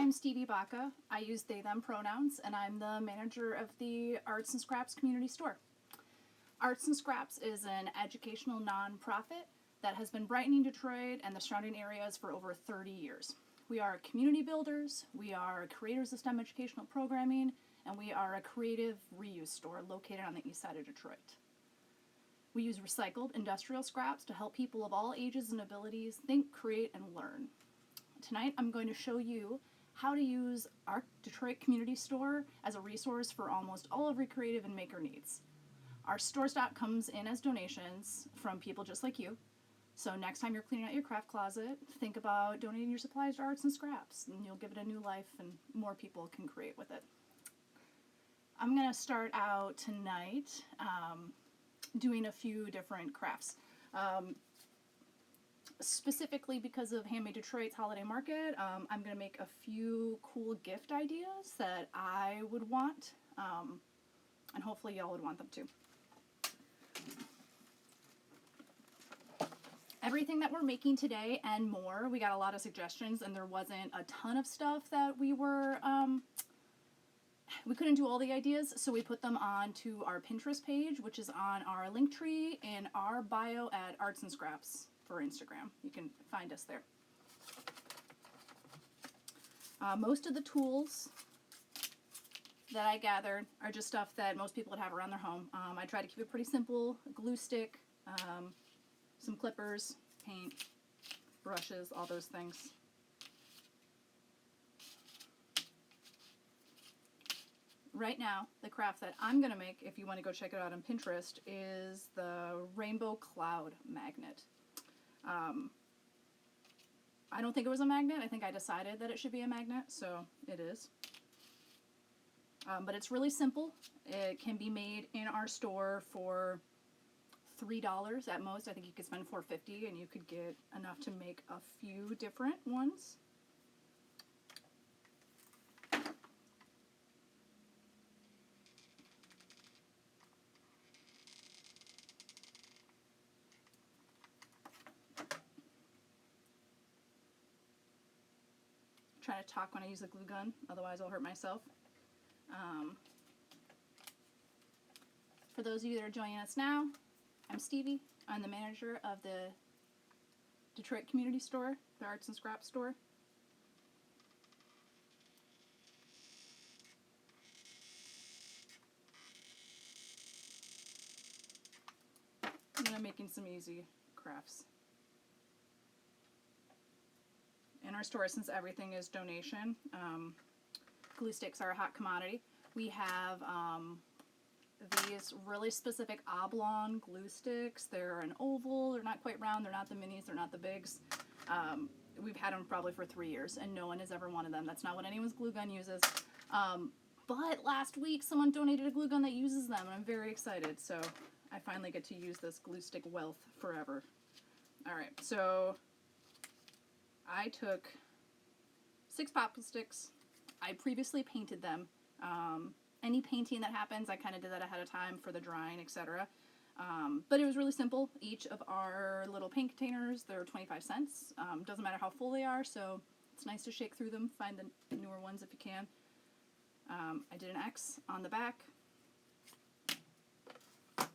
I'm Stevie Baka. I use they, them pronouns, and I'm the manager of the Arts and Scraps community store. Arts and Scraps is an educational nonprofit that has been brightening Detroit and the surrounding areas for over 30 years. We are community builders, we are creators of STEM educational programming, and we are a creative reuse store located on the east side of Detroit. We use recycled industrial scraps to help people of all ages and abilities think, create, and learn. Tonight I'm going to show you how to use our Detroit community store as a resource for almost all of your creative and maker needs. Our store stock comes in as donations from people just like you. So next time you're cleaning out your craft closet, think about donating your supplies to Arts and Scraps, and you'll give it a new life and more people can create with it. I'm going to start out tonight doing a few different crafts. Specifically because of Handmade Detroit's holiday market, I'm going to make a few cool gift ideas that I would want, and hopefully y'all would want them too. Everything that we're making today and more, we got a lot of suggestions, and there wasn't a ton of stuff that we couldn't do all the ideas, so we put them onto our Pinterest page, which is on our link tree in our bio at Arts and Scraps for Instagram. You can find us there. Most of the tools that I gathered are just stuff that most people would have around their home. I try to keep it pretty simple: a glue stick, some clippers, paint, brushes, all those things. Right now, the craft that I'm going to make, if you want to go check it out on Pinterest, is the rainbow cloud magnet. I don't think it was a magnet. I think I decided that it should be a magnet, so it is. But it's really simple. It can be made in our store for $3 at most. I think you could spend $4.50 and you could get enough to make a few different ones. Try to talk when I use a glue gun, otherwise I'll hurt myself. For those of you that are joining us now, I'm Stevie. I'm the manager of the Detroit Community Store, the Arts and Scraps store. And I'm making some easy crafts. In our store, since everything is donation, glue sticks are a hot commodity. We have these really specific oblong glue sticks. They're an oval, they're not quite round, they're not the minis, they're not the bigs. We've had them probably for 3 years and no one has ever wanted them. That's not what anyone's glue gun uses. But last week someone donated a glue gun that uses them and I'm very excited. So I finally get to use this glue stick wealth forever. Alright, so I took 6 popsicle sticks. I previously painted them. Any painting that happens, I kind of did that ahead of time for the drying, etc. But it was really simple. Each of our little paint containers, they're 25 cents. Doesn't matter how full they are, so it's nice to shake through them, find the newer ones if you can. I did an X on the back. A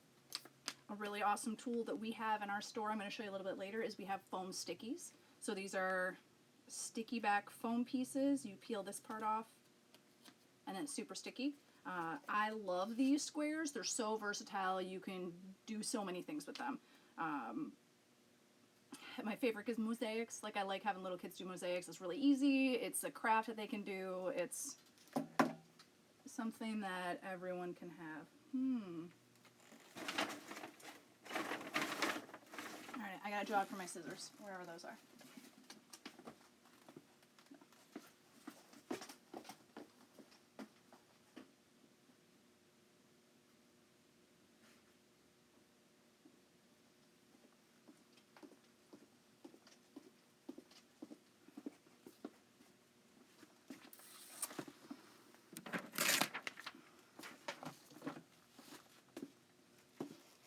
really awesome tool that we have in our store, I'm going to show you a little bit later, is we have foam stickies. So these are sticky back foam pieces. You peel this part off and then it's super sticky. I love these squares. They're so versatile. You can do so many things with them. My favorite is mosaics. Like, I like having little kids do mosaics. It's really easy. It's a craft that they can do. It's something that everyone can have. Alright, I gotta draw for my scissors, wherever those are.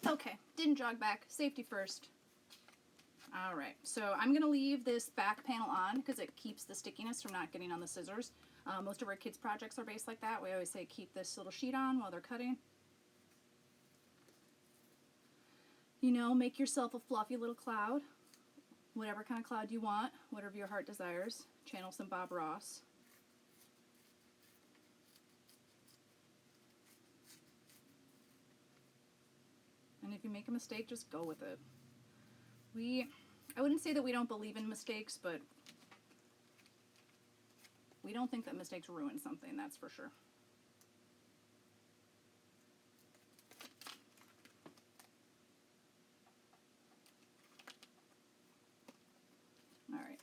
Okay, didn't jog back. Safety first. All right, so I'm going to leave this back panel on because it keeps the stickiness from not getting on the scissors. Most of our kids' projects are based like that. We always say keep this little sheet on while they're cutting. You know, make yourself a fluffy little cloud, whatever kind of cloud you want, whatever your heart desires. Channel some Bob Ross. And if you make a mistake, just go with it. I wouldn't say that we don't believe in mistakes, but we don't think that mistakes ruin something, that's for sure. All right,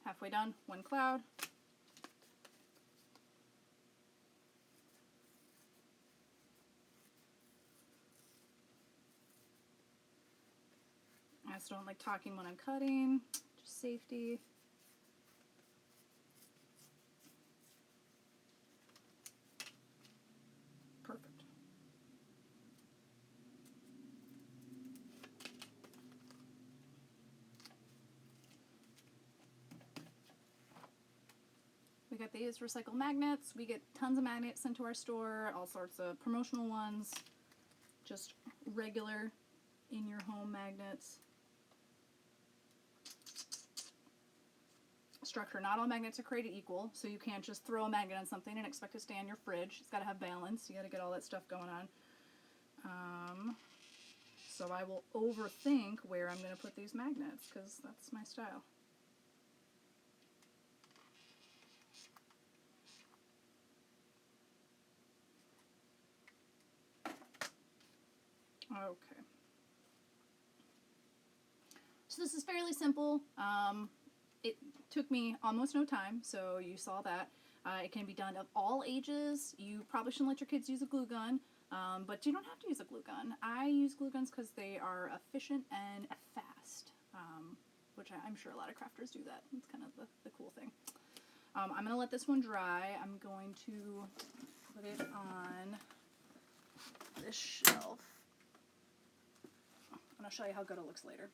halfway done, one cloud. I just don't like talking when I'm cutting, just safety. Perfect. We got these recycled magnets. We get tons of magnets sent to our store, all sorts of promotional ones, just regular in your home magnets. Structure, not all magnets are created equal, so you can't just throw a magnet on something and expect it to stay on your fridge. It's got to have balance. You got to get all that stuff going on. So I will overthink where I'm going to put these magnets because that's my style. Okay. So this is fairly simple. It took me almost no time, so you saw that. It can be done of all ages. You probably shouldn't let your kids use a glue gun, but you don't have to use a glue gun. I use glue guns because they are efficient and fast, which I'm sure a lot of crafters do that. It's kind of the cool thing. I'm going to let this one dry. I'm going to put it on this shelf, and I'll show you how good it looks later.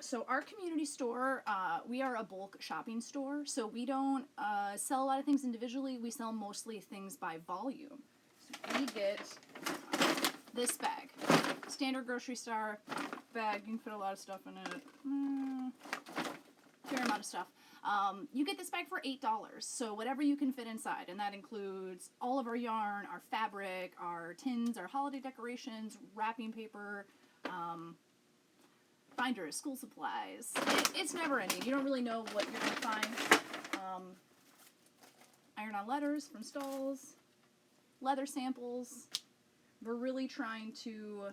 So our community store, we are a bulk shopping store, so we don't sell a lot of things individually. We sell mostly things by volume. So we get this bag, standard grocery store bag. You can put a lot of stuff in it, fair amount of stuff. You get this bag for $8, so whatever you can fit inside, and that includes all of our yarn, our fabric, our tins, our holiday decorations, wrapping paper, binders, school supplies. It's never ending. You don't really know what you're going to find. Iron-on letters from stalls, leather samples. We're really trying to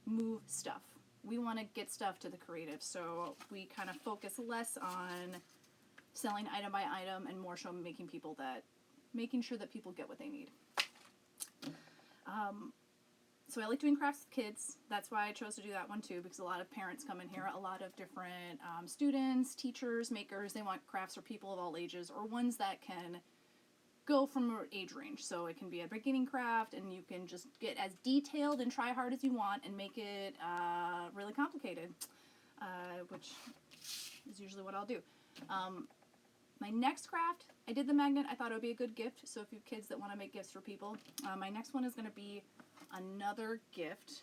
move stuff. We want to get stuff to the creative, so we kind of focus less on selling item by item and more so making sure that people get what they need. So I like doing crafts with kids. That's why I chose to do that one too, because a lot of parents come in here, a lot of different students, teachers, makers. They want crafts for people of all ages, or ones that can go from an age range. So it can be a beginning craft, and you can just get as detailed and try hard as you want and make it really complicated, which is usually what I'll do. My next craft, I did the magnet. I thought it would be a good gift, so if you have kids that want to make gifts for people. My next one is going to be another gift.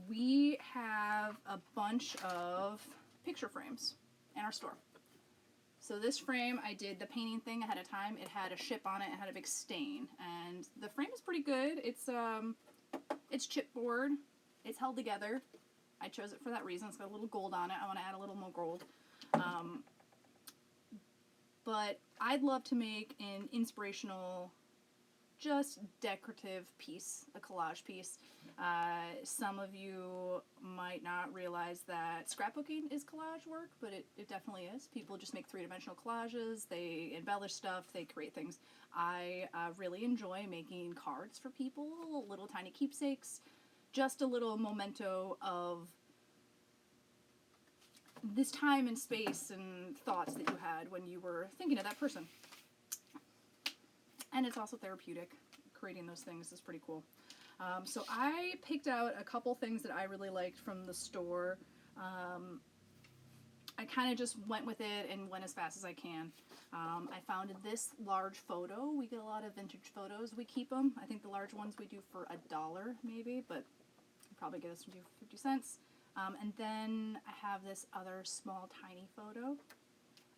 We have a bunch of picture frames in our store. So this frame, I did the painting thing ahead of time. It had a ship on it. It had a big stain, and the frame is pretty good. It's chipboard. It's held together. I chose it for that reason. It's got a little gold on it. I want to add a little more gold. But I'd love to make an inspirational, just decorative piece, a collage piece. Some of you might not realize that scrapbooking is collage work, but it definitely is. People just make three-dimensional collages, they embellish stuff, they create things. I really enjoy making cards for people, little tiny keepsakes, just a little memento of this time and space and thoughts that you had when you were thinking of that person. And it's also therapeutic. Creating those things is pretty cool. So I picked out a couple things that I really liked from the store. I kind of just went with it and went as fast as I can. I found this large photo. We get a lot of vintage photos. We keep them. I think the large ones we do for $1 maybe, but you probably get us to do 50 cents. And then I have this other small tiny photo.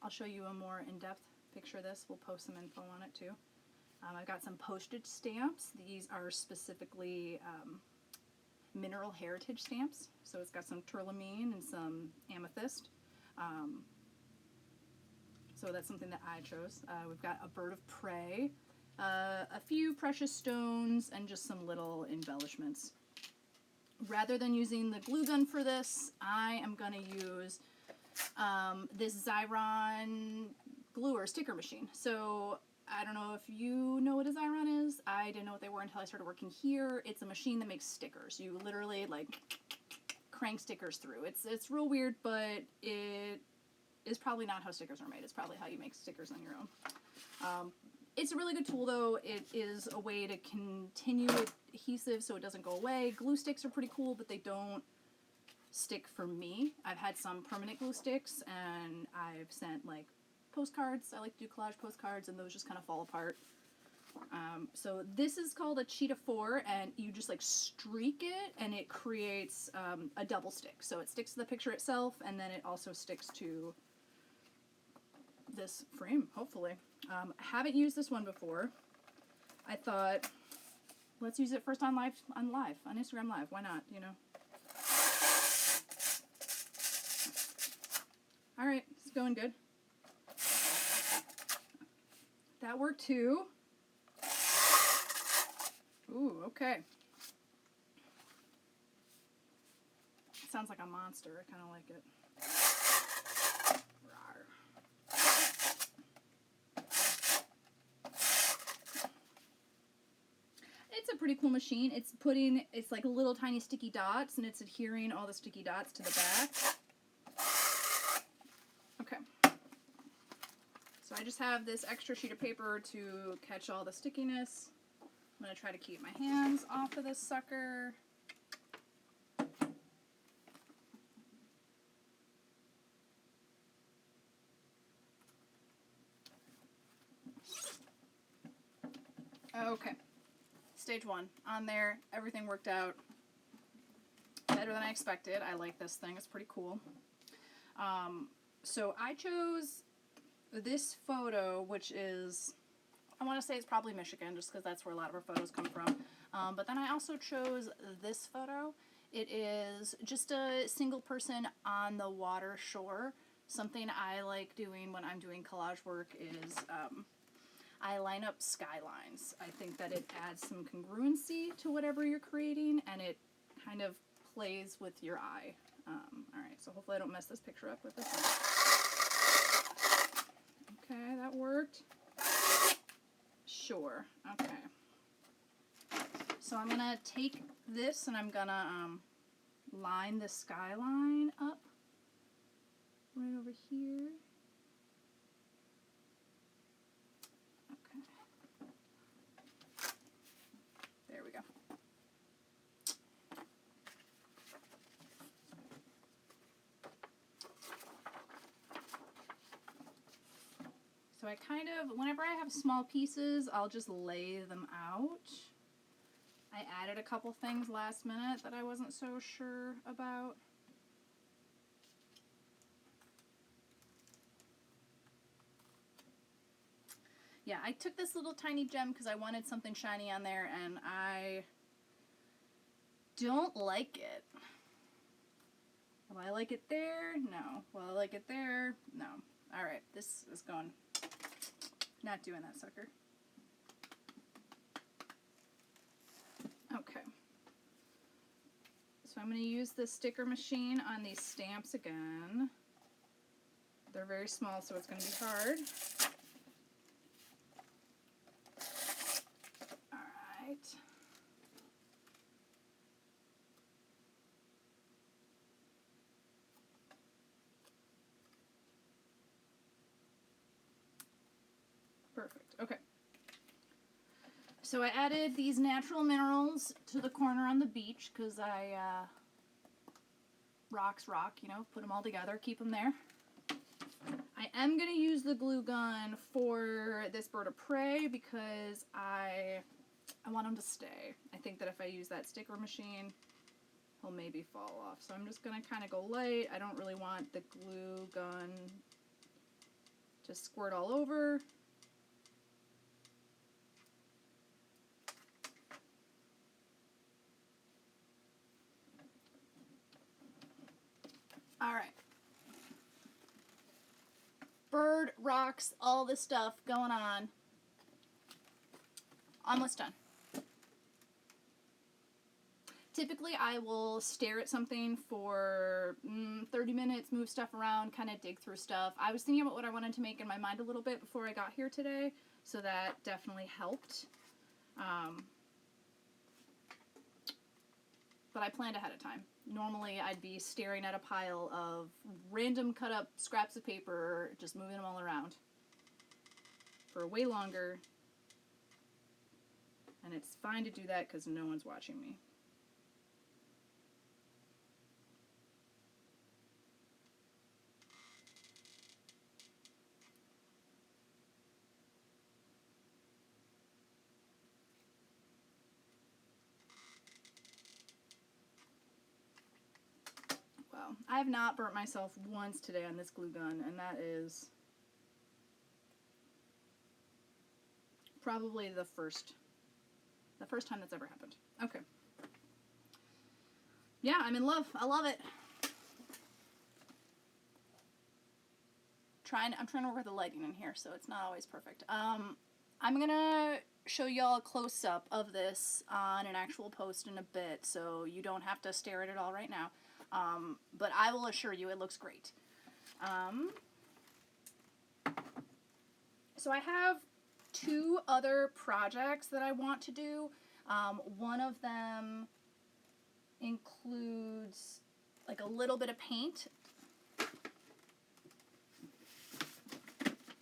I'll show you a more in-depth picture of this. We'll post some info on it too. I've got some postage stamps. These are specifically mineral heritage stamps. So it's got some tourmaline and some amethyst. So that's something that I chose. We've got a bird of prey, a few precious stones, and just some little embellishments. Rather than using the glue gun for this, I am going to use this Xyron glue or sticker machine. So I don't know if you know what a Xyron is. I didn't know what they were until I started working here. It's a machine that makes stickers. You literally like crank stickers through. It's real weird, but it is probably not how stickers are made. It's probably how you make stickers on your own. It's a really good tool though. It is a way to continue adhesive so it doesn't go away. Glue sticks are pretty cool, but they don't stick for me. I've had some permanent glue sticks and I've sent like postcards. I like to do collage postcards and those just kind of fall apart. So this is called a Cheetah 4 and you just like streak it and it creates a double stick. So it sticks to the picture itself and then it also sticks to this frame, hopefully. I haven't used this one before. I thought, let's use it first on Instagram Live. Why not, you know? All right, it's going good. That worked too. Ooh, okay. It sounds like a monster. I kind of like it. It's a pretty cool machine. It's like little tiny sticky dots and it's adhering all the sticky dots to the back. Okay. So I just have this extra sheet of paper to catch all the stickiness. I'm going to try to keep my hands off of this sucker. Okay. Stage 1. On there, everything worked out better than I expected. I like this thing. It's pretty cool. So I chose this photo, which is, I want to say it's probably Michigan, just because that's where a lot of our photos come from. But then I also chose this photo. It is just a single person on the water shore. Something I like doing when I'm doing collage work is I line up skylines. I think that it adds some congruency to whatever you're creating, and it kind of plays with your eye. Alright, so hopefully I don't mess this picture up with this one. Okay, that worked. Sure, okay. So I'm going to take this and I'm going to line the skyline up right over here. Okay. There we go. So I kind of, whenever I have small pieces, I'll just lay them out. I added a couple things last minute that I wasn't so sure about. Yeah, I took this little tiny gem because I wanted something shiny on there, and I don't like it. Will I like it there? No. Will I like it there? No. Alright, this is going. Not doing that, sucker. Okay. So I'm going to use the sticker machine on these stamps again. They're very small, so it's going to be hard. Alright. Perfect. Okay. So I added these natural minerals to the corner on the beach because rocks rock, you know, put them all together, keep them there. I am going to use the glue gun for this bird of prey because I want him to stay. I think that if I use that sticker machine, he'll maybe fall off. So I'm just going to kind of go light. I don't really want the glue gun to squirt all over. All right. Bird, rocks, all this stuff going on. Almost done. Typically, I will stare at something for 30 minutes, move stuff around, kind of dig through stuff. I was thinking about what I wanted to make in my mind a little bit before I got here today, so that definitely helped. But I planned ahead of time. Normally, I'd be staring at a pile of random cut-up scraps of paper, just moving them all around for way longer. And it's fine to do that because no one's watching me. Well, I have not burnt myself once today on this glue gun, and that is probably the first time that's ever happened. Okay. Yeah, I'm in love. I love it. I'm trying to work with the lighting in here, so it's not always perfect. I'm gonna show y'all a close-up of this on an actual post in a bit, so you don't have to stare at it all right now. But I will assure you it looks great. So I have 2 other projects that I want to do. One of them includes like a little bit of paint.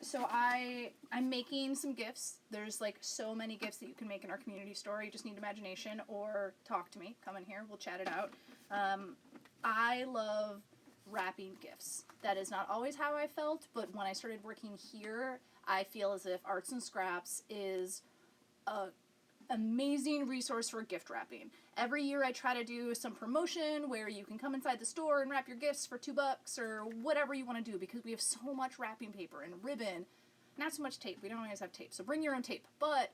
So I'm making some gifts. There's like so many gifts that you can make in our community store. You just need imagination or talk to me. Come in here. We'll chat it out. I love wrapping gifts. That is not always how I felt, but when I started working here, I feel as if Arts and Scraps is an amazing resource for gift wrapping. Every year I try to do some promotion where you can come inside the store and wrap your gifts for $2 or whatever you want to do, because we have so much wrapping paper and ribbon, not so much tape. We don't always have tape, so bring your own tape. But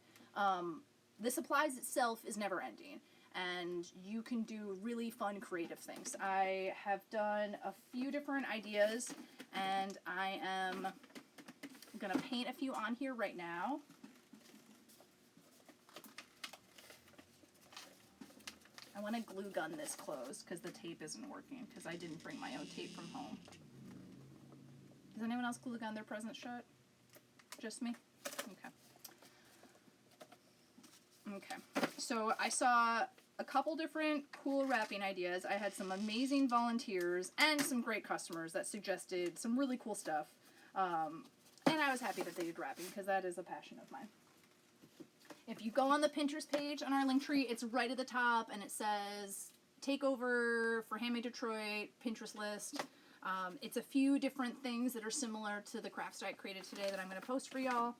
the supplies itself is never ending, and you can do really fun, creative things. I have done a few different ideas, and I am going to paint a few on here right now. I want to glue gun this closed because the tape isn't working, because I didn't bring my own tape from home. Does anyone else glue gun their presents shut? Just me? Okay. So I saw a couple different cool wrapping ideas. I had some amazing volunteers and some great customers that suggested some really cool stuff. And I was happy that they did wrapping, because that is a passion of mine. If you go on the Pinterest page on our link tree, it's right at the top, and it says Takeover for Handmade Detroit, Pinterest list. It's a few different things that are similar to the crafts I created today that I'm going to post for y'all.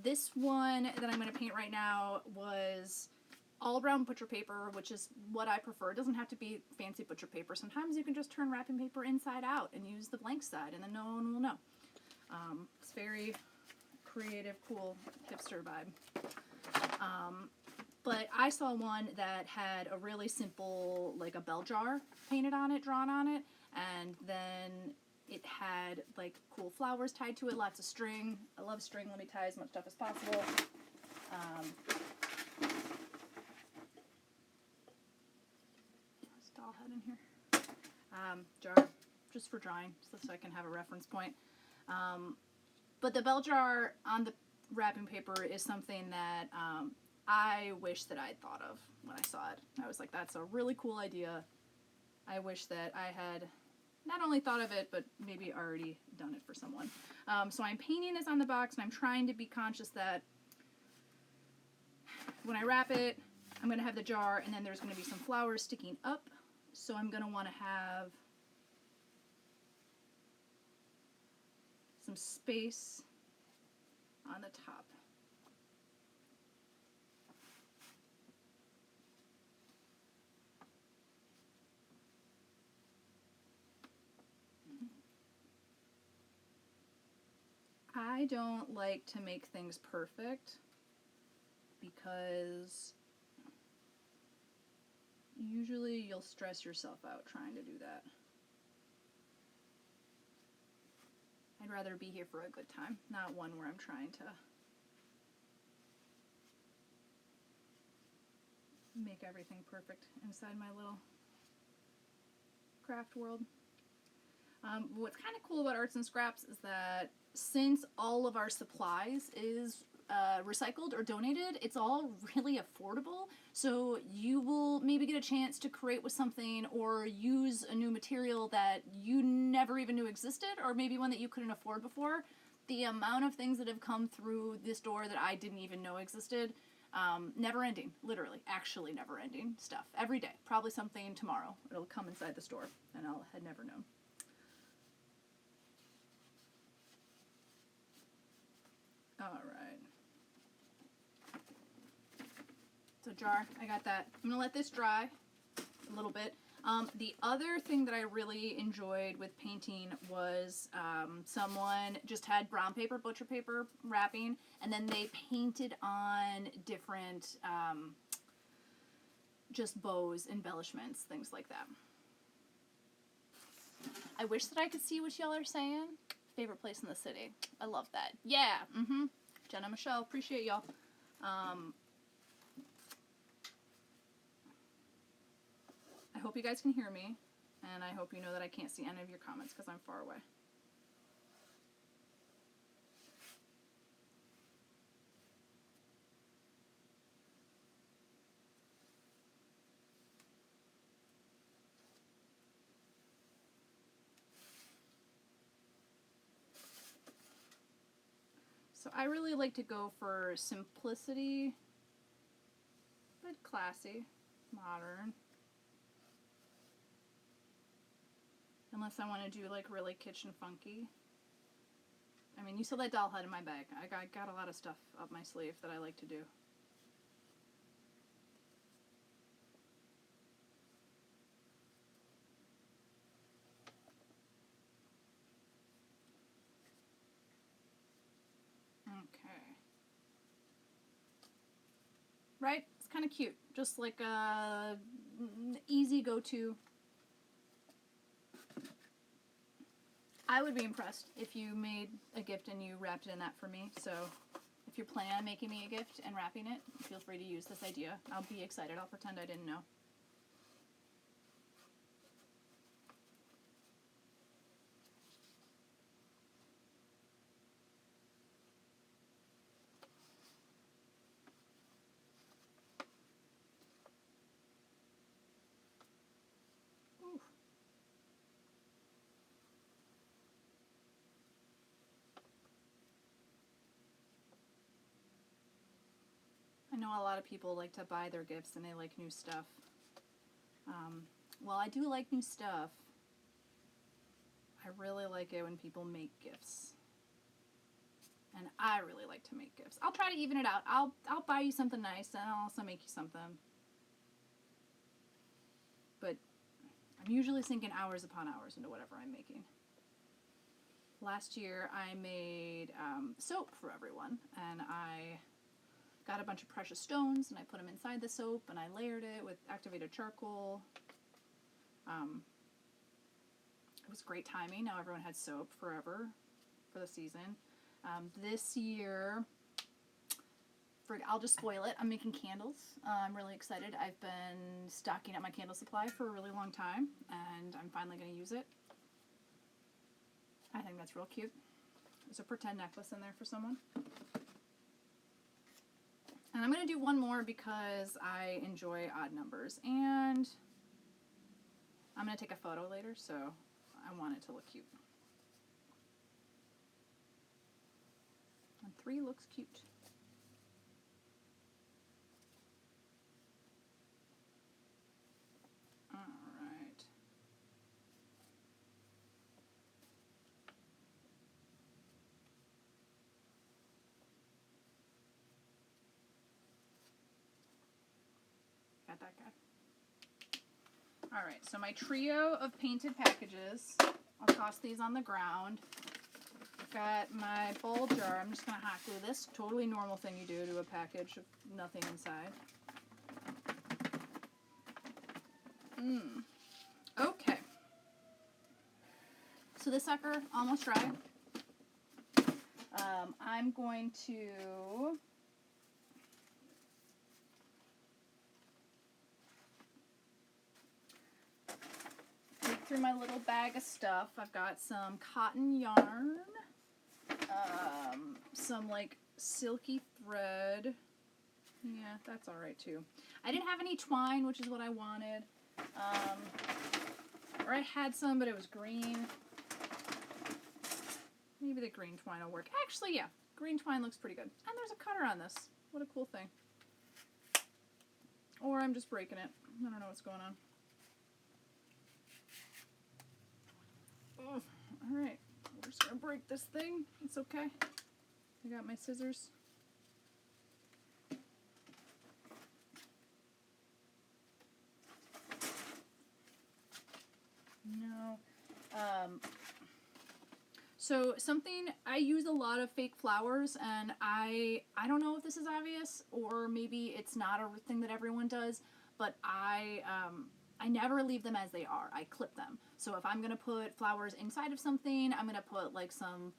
This one that I'm going to paint right now was all brown butcher paper, which is what I prefer. It doesn't have to be fancy butcher paper. Sometimes you can just turn wrapping paper inside out and use the blank side, and then no one will know. It's very creative, cool, hipster vibe. But I saw one that had a really simple, like a bell jar painted on it, drawn on it, and then it had like cool flowers tied to it, lots of string. I love string. Let me tie as much stuff as possible. There's a doll head in here. Jar, just for drawing, so I can have a reference point. But the bell jar on the wrapping paper is something that I wish that I'd thought of when I saw it. I was like, that's a really cool idea. I wish that I had not only thought of it, but maybe already done it for someone. So I'm painting this on the box, and I'm trying to be conscious that when I wrap it, I'm going to have the jar, and then there's going to be some flowers sticking up. So I'm going to want to have some space on the top. I don't like to make things perfect because usually you'll stress yourself out trying to do that. I'd rather be here for a good time, not one where I'm trying to make everything perfect inside my little craft world. What's kind of cool about Arts and Scraps is that since all of our supplies is recycled or donated, it's all really affordable. So you will maybe get a chance to create with something or use a new material that you never even knew existed, or maybe one that you couldn't afford before. The amount of things that have come through this door that I didn't even know existed, never ending, literally, actually never ending stuff. Every day, probably something tomorrow. It'll come inside the store and I'll had never known. All right. So jar, I got that. I'm gonna let this dry a little bit. The other thing that I really enjoyed with painting was someone just had brown paper, butcher paper wrapping, and then they painted on different just bows, embellishments, things like that. I wish that I could see what y'all are saying. Favorite place in the city. I love that. Yeah. Jenna, Michelle, appreciate y'all. I hope you guys can hear me, and I hope you know that I can't see any of your comments because I'm far away. So I really like to go for simplicity, but classy, modern. Unless I want to do like really kitchen funky. I mean, you saw that doll head in my bag. I got a lot of stuff up my sleeve that I like to do. Okay. Right? It's kind of cute. Just like a easy go-to. I would be impressed if you made a gift and you wrapped it in that for me. So if you're planning on making me a gift and wrapping it, feel free to use this idea. I'll be excited. I'll pretend I didn't know. I know a lot of people like to buy their gifts and they like new stuff. Well, I do like new stuff. I really like it when people make gifts. And I really like to make gifts. I'll try to even it out. I'll buy you something nice and I'll also make you something. But I'm usually sinking hours upon hours into whatever I'm making. Last year I made soap for everyone, and I got a bunch of precious stones and I put them inside the soap and I layered it with activated charcoal. It was great timing. Now everyone had soap forever for the season. This year, I'll just spoil it. I'm making candles. I'm really excited. I've been stocking up my candle supply for a really long time, and I'm finally going to use it. I think that's real cute. There's a pretend necklace in there for someone. And I'm going to do one more because I enjoy odd numbers, and I'm going to take a photo later, so I want it to look cute. And 3 looks cute. got that guy. Alright, so my trio of painted packages. I'll toss these on the ground. I've got my bowl jar. I'm just going to hot glue this. Totally normal thing you do to a package of nothing inside. Okay. So this sucker, almost dry. I'm going to dig through my little bag of stuff. I've got some cotton yarn, some like silky thread. Yeah, that's alright too. I didn't have any twine, which is what I wanted. Or I had some, but it was green. Maybe the green twine will work. Actually, yeah, green twine looks pretty good. And there's a cutter on this. What a cool thing. Or I'm just breaking it. I don't know what's going on. Oh, alright. We're just going to break this thing. It's okay. I got my scissors. No. So something, I use a lot of fake flowers, and I don't know if this is obvious, or maybe it's not a thing that everyone does, but I never leave them as they are. I clip them. So if I'm going to put flowers inside of something, I'm going to put like some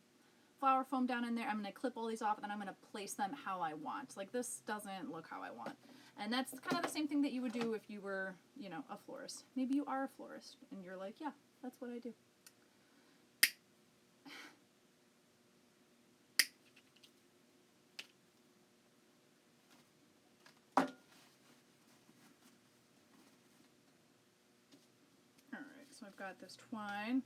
flower foam down in there. I'm going to clip all these off, and I'm going to place them how I want. Like, this doesn't look how I want. And that's kind of the same thing that you would do if you were, you know, a florist. Maybe you are a florist, and you're like, yeah, that's what I do. Alright, so I've got this twine.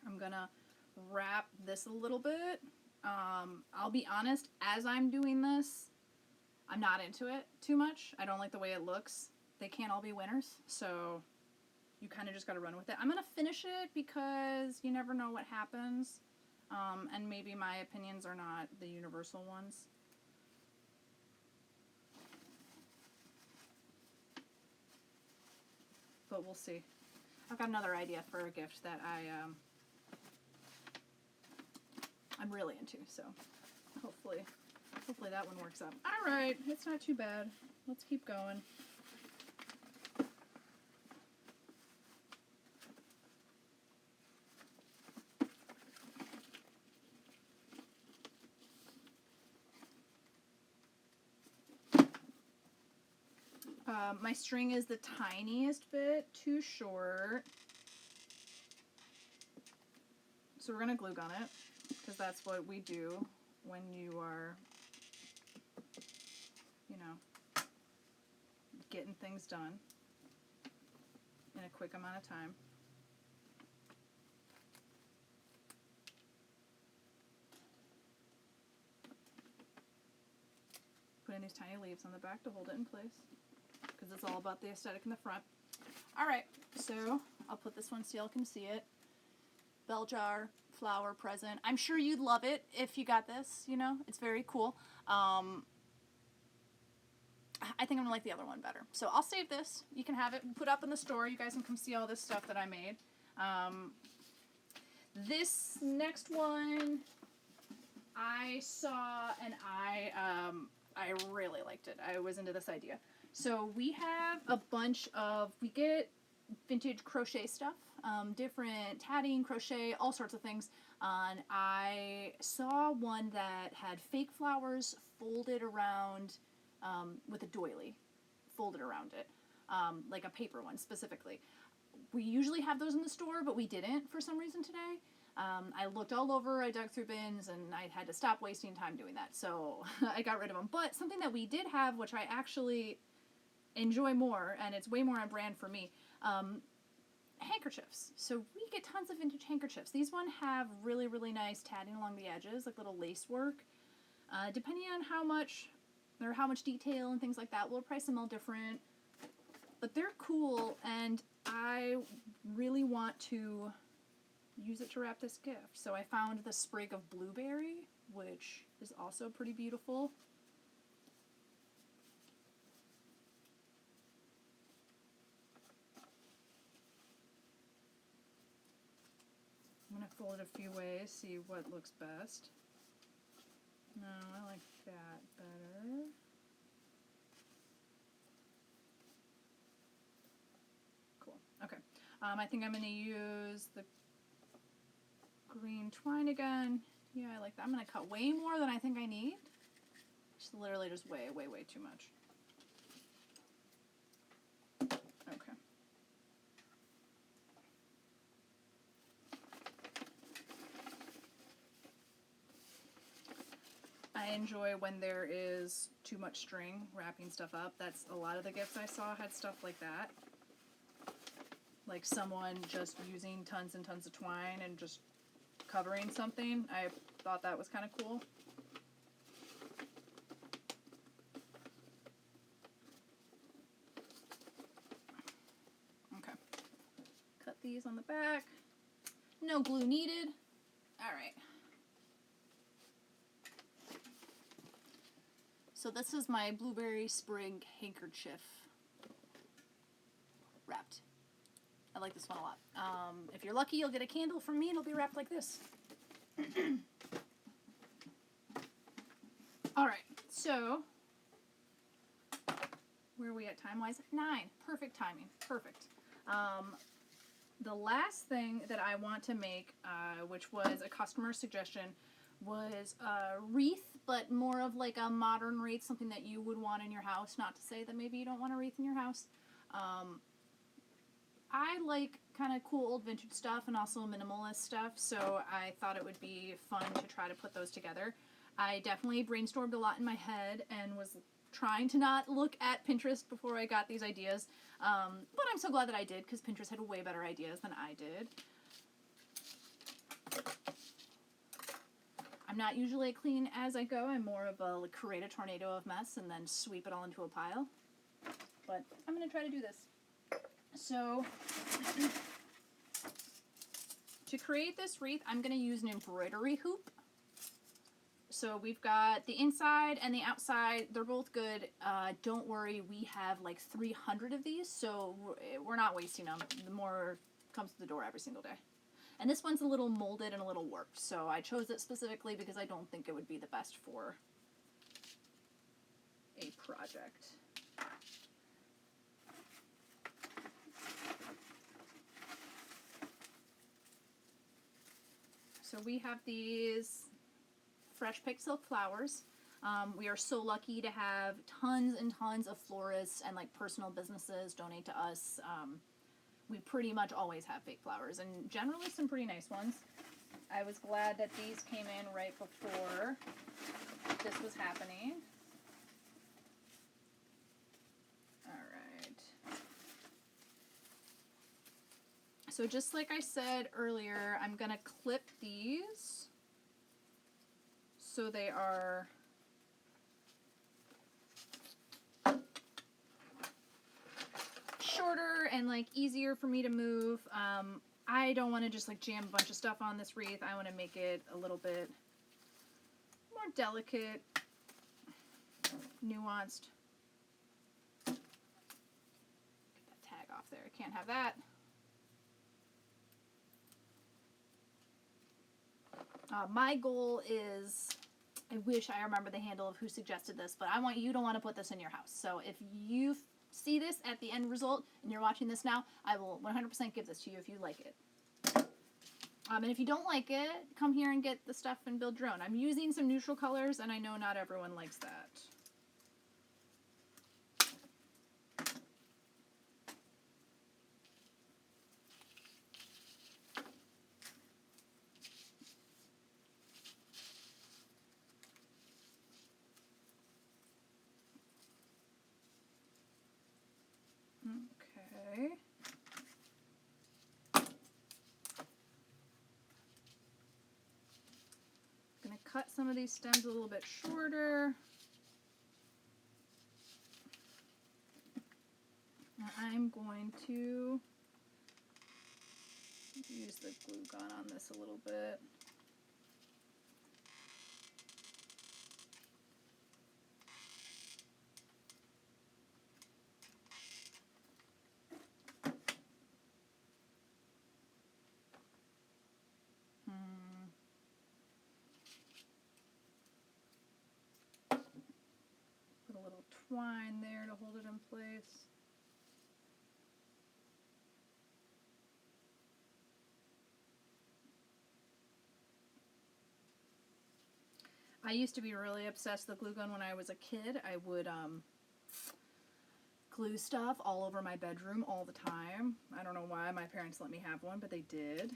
I'm gonna wrap this a little bit. I'll be honest, as I'm doing this, I'm not into it too much. I don't like the way it looks. They can't all be winners, so you kind of just gotta run with it. I'm gonna finish it because you never know what happens, and maybe my opinions are not the universal ones. But we'll see. I've got another idea for a gift that I'm really into, so hopefully that one works out. Alright, it's not too bad. Let's keep going. My string is the tiniest bit too short. So we're going to glue gun it, because that's what we do when you are, you know, getting things done in a quick amount of time. Putting these tiny leaves on the back to hold it in place, because it's all about the aesthetic in the front. Alright, so I'll put this one so y'all can see it. Bell jar, flower present. I'm sure you'd love it if you got this, you know, it's very cool. I think I'm gonna like the other one better. So I'll save this. You can have it put up in the store. You guys can come see all this stuff that I made. This next one I saw, and I really liked it. I was into this idea. So we have a bunch of, we get vintage crochet stuff, different tatting, crochet, all sorts of things. And I saw one that had fake flowers folded around with a doily folded around it, like a paper one specifically. We usually have those in the store, but we didn't for some reason today. I looked all over, I dug through bins, and I had to stop wasting time doing that, so I got rid of them. But something that we did have, which I actually enjoy more, and it's way more on brand for me, handkerchiefs. So we get tons of vintage handkerchiefs. These one have really, really nice tatting along the edges, like little lace work. Depending on how much detail and things like that, we'll price them all different. But they're cool, and I really want to use it to wrap this gift. So I found the sprig of blueberry, which is also pretty beautiful. I'm going to fold it a few ways, see what looks best. No, I like that better. Cool. Okay. I think I'm going to use the green twine again. Yeah, I like that. I'm going to cut way more than I think I need. Just literally just way too much. Okay. I enjoy when there is too much string wrapping stuff up. That's a lot of the gifts I saw had stuff like that. Like someone just using tons and tons of twine and just covering something. I thought that was kind of cool. Okay. Cut these on the back. No glue needed. All right. So this is my blueberry sprig handkerchief wrapped. I like this one a lot. If you're lucky, you'll get a candle from me. It'll be wrapped like this. All right, so where are we at time-wise? 9. Perfect timing. Perfect. The last thing that I want to make, which was a customer suggestion, was a wreath, but more of like a modern wreath, something that you would want in your house. Not to say that maybe you don't want a wreath in your house. I like kind of cool old vintage stuff and also minimalist stuff, so I thought it would be fun to try to put those together. I definitely brainstormed a lot in my head and was trying to not look at Pinterest before I got these ideas, but I'm so glad that I did, because Pinterest had way better ideas than I did. I'm not usually a clean as I go. I'm more of a create a tornado of mess and then sweep it all into a pile. But I'm going to try to do this. So, to create this wreath, I'm going to use an embroidery hoop. So we've got the inside and the outside. They're both good. Don't worry, we have like 300 of these, so we're not wasting them. The more comes to the door every single day. And this one's a little molded and a little warped, so I chose it specifically because I don't think it would be the best for a project. So we have these fresh picked silk flowers. We are so lucky to have tons and tons of florists and like personal businesses donate to us. We pretty much always have fake flowers, and generally some pretty nice ones. I was glad that these came in right before this was happening. Alright. So just like I said earlier, I'm going to clip these so they are shorter and like easier for me to move. I don't want to just like jam a bunch of stuff on this wreath. I want to make it a little bit more delicate, nuanced. Get that tag off there. I can't have that. My goal is, I wish I remember the handle of who suggested this, but I want you to want to put this in your house. So if you see this at the end result and you're watching this now, I will 100% give this to you if you like it. And if you don't like it, come here and get the stuff and build your own. I'm using some neutral colors, and I know not everyone likes that. Okay. I'm going to cut some of these stems a little bit shorter. And I'm going to use the glue gun on this a little bit. Put a little twine there to hold it in place. I used to be really obsessed with the glue gun when I was a kid. I would glue stuff all over my bedroom all the time. I don't know why my parents let me have one, but they did.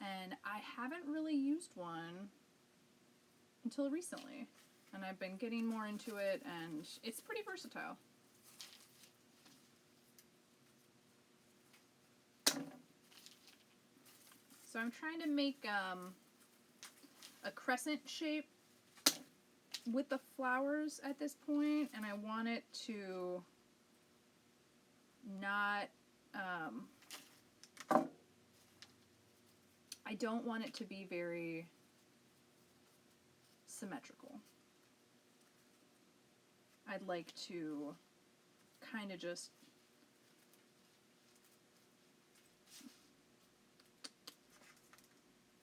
And I haven't really used one until recently. And I've been getting more into it, and it's pretty versatile. So I'm trying to make a crescent shape with the flowers at this point, and I want it to not, I don't want it to be very symmetrical. I'd like to kind of just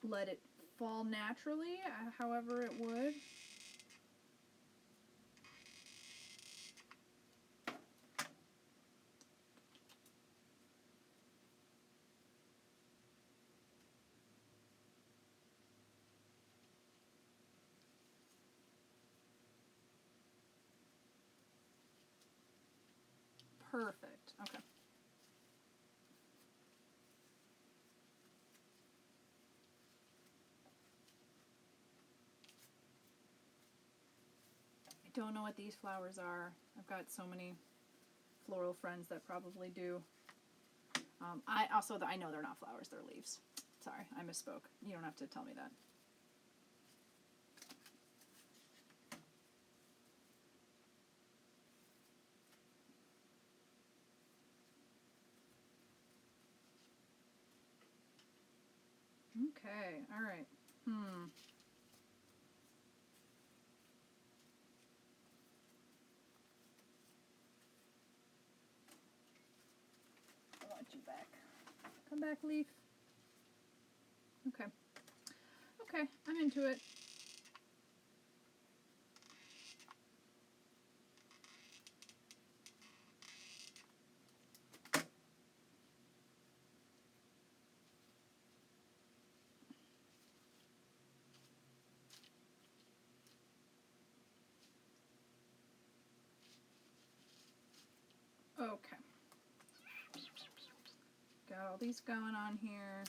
let it fall naturally, however it would. Perfect. Okay. I don't know what these flowers are. I've got so many floral friends that probably do. I know they're not flowers, they're leaves. Sorry, I misspoke. You don't have to tell me that. Okay, all right. I want you back. Come back, leaf. Okay. Okay, I'm into it. Okay. Got all these going on here.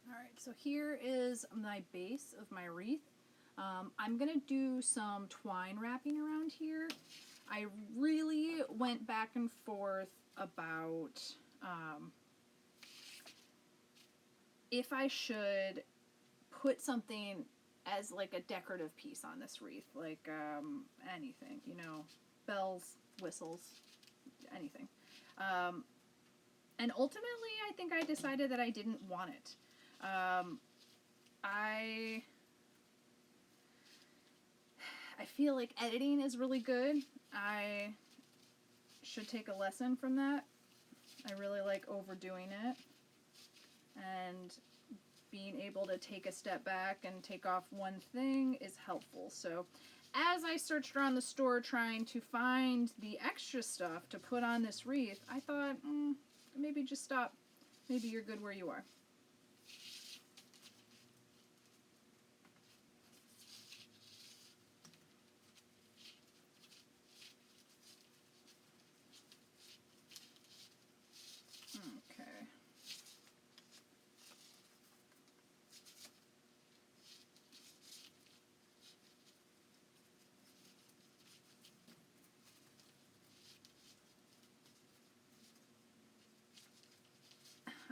Alright, so here is my base of my wreath. I'm going to do some twine wrapping around here. I really went back and forth about if I should put something as like a decorative piece on this wreath, like anything, you know, bells, whistles, anything. And ultimately, I think I decided that I didn't want it. I feel like editing is really good. I should take a lesson from that. I really like overdoing it. And being able to take a step back and take off one thing is helpful. So as I searched around the store trying to find the extra stuff to put on this wreath, I thought, maybe just stop. Maybe you're good where you are. Okay.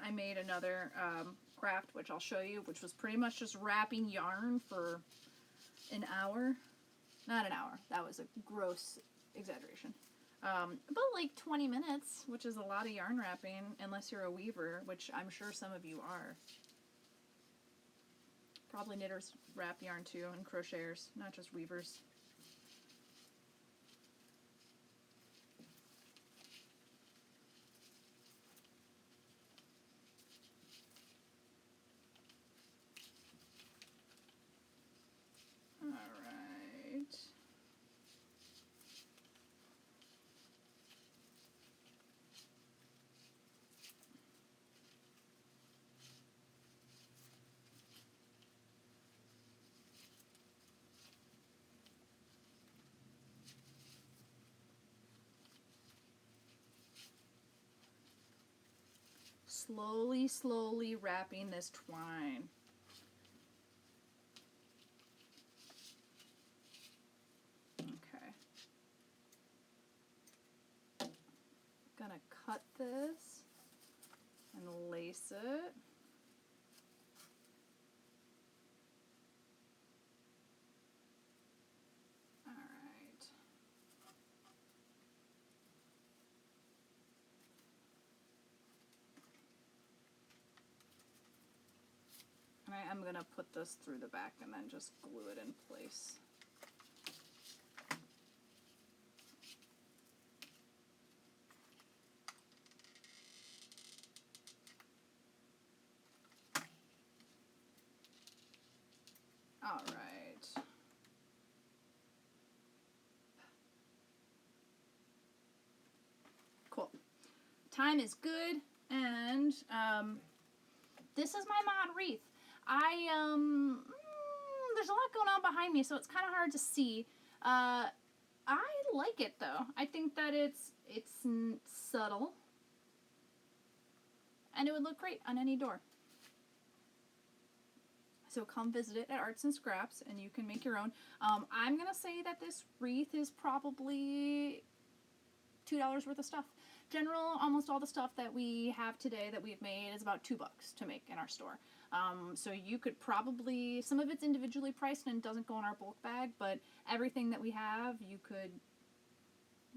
I made another craft, which I'll show you, which was pretty much just wrapping yarn for an hour. Not an hour. That was a gross exaggeration. About like 20 minutes, which is a lot of yarn wrapping, unless you're a weaver, which I'm sure some of you are. Probably knitters wrap yarn too, and crocheters, not just weavers. Slowly wrapping this twine. Okay. Gonna cut this and lace it. I'm going to put this through the back and then just glue it in place. All right. Cool. Time is good, and this is my mod Wreath. There's a lot going on behind me, so it's kind of hard to see. I like it though. I think that it's subtle, and it would look great on any door. So come visit it at Arts and Scraps, and you can make your own. I'm gonna say that this wreath is probably $2 worth of stuff. Almost all the stuff that we have today that we've made is about $2 to make in our store. So you could probably, some of it's individually priced and doesn't go in our bulk bag, but everything that we have, you could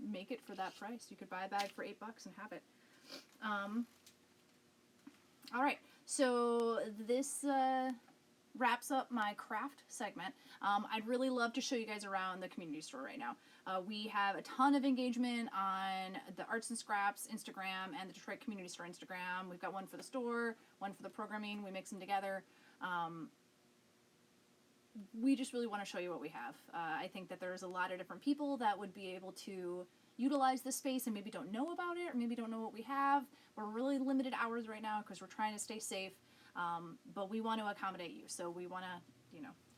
make it for that price. You could buy a bag for $8 and have it. All right, so this wraps up my craft segment. I'd really love to show you guys around the community store right now. We have a ton of engagement on the Arts and Scraps Instagram and the Detroit Community Store Instagram. We've got one for the store, one for the programming. We mix them together. We just really want to show you what we have. I think that there's a lot of different people that would be able to utilize this space and maybe don't know about it or maybe don't know what we have. We're really limited hours right now because we're trying to stay safe, but we want to accommodate you. So we want to,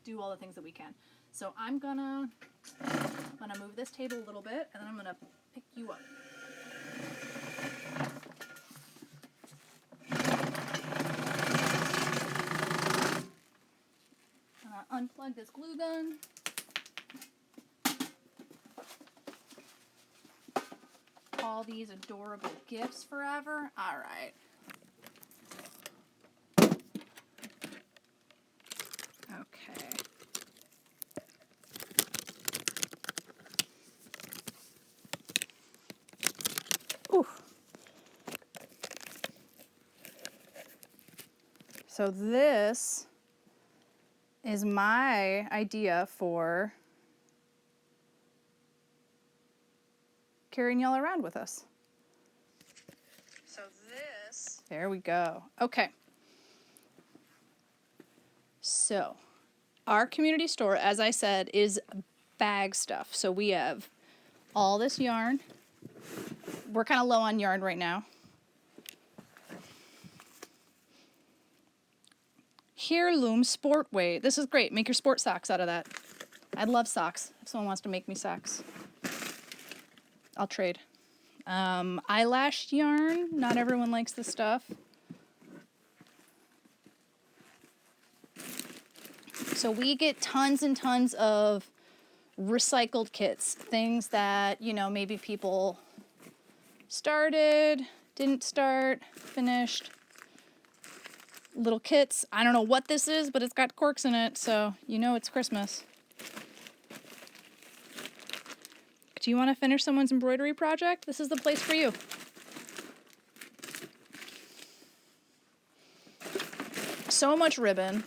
do all the things that we can. So I'm gonna move this table a little bit, and then I'm gonna pick you up. I'm gonna unplug this glue gun. All these adorable gifts forever. All right. Okay. Ooh. So this is my idea for carrying y'all around with us. So this... There we go. Okay. So, our community store, as I said, is bag stuff. So we have all this yarn. We're kind of low on yarn right now. Heirloom sport weight. This is great. Make your sport socks out of that. I love socks. If someone wants to make me socks, I'll trade. Eyelash yarn. Not everyone likes this stuff. So we get tons and tons of recycled kits. Things that, maybe people started, didn't start, finished. Little kits. I don't know what this is, but it's got corks in it, so it's Christmas. Do you want to finish someone's embroidery project? This is the place for you. So much ribbon.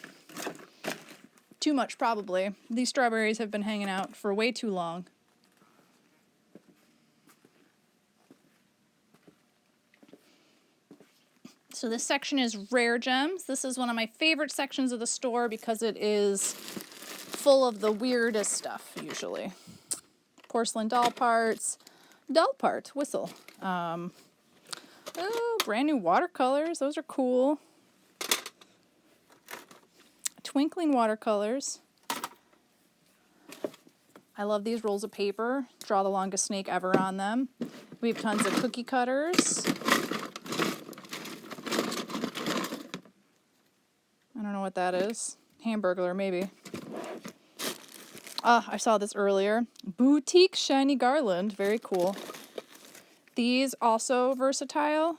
Too much, probably. These strawberries have been hanging out for way too long. So this section is rare gems. This is one of my favorite sections of the store because it is full of the weirdest stuff, usually. Porcelain doll parts. Doll part, whistle. Oh, brand new watercolors. Those are cool. Twinkling watercolors. I love these rolls of paper. Draw the longest snake ever on them. We have tons of cookie cutters. I don't know what that is. Hamburglar, maybe. I saw this earlier. Boutique shiny garland. Very cool. These also versatile.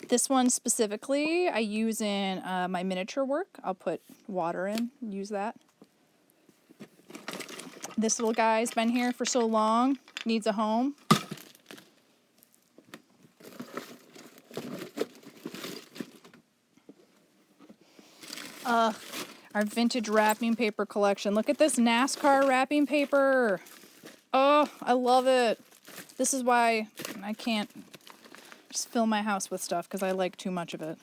This one specifically I use in my miniature work. I'll put water in, use that. This little guy's been here for so long, needs a home. Our vintage wrapping paper collection. Look at this NASCAR wrapping paper. Oh, I love it. This is why I can't just fill my house with stuff because I like too much of it.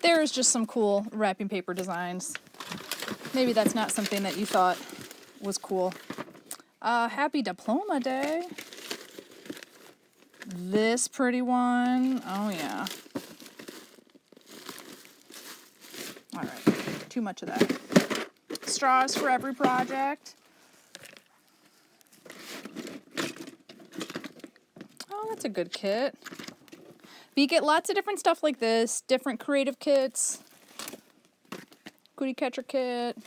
There's just some cool wrapping paper designs. Maybe that's not something that you thought was cool. Happy Diploma Day. This pretty one. Oh, yeah. All right. Too much of that. Straws for every project. Oh, that's a good kit. But you get lots of different stuff like this. Different creative kits. Cootie catcher kit.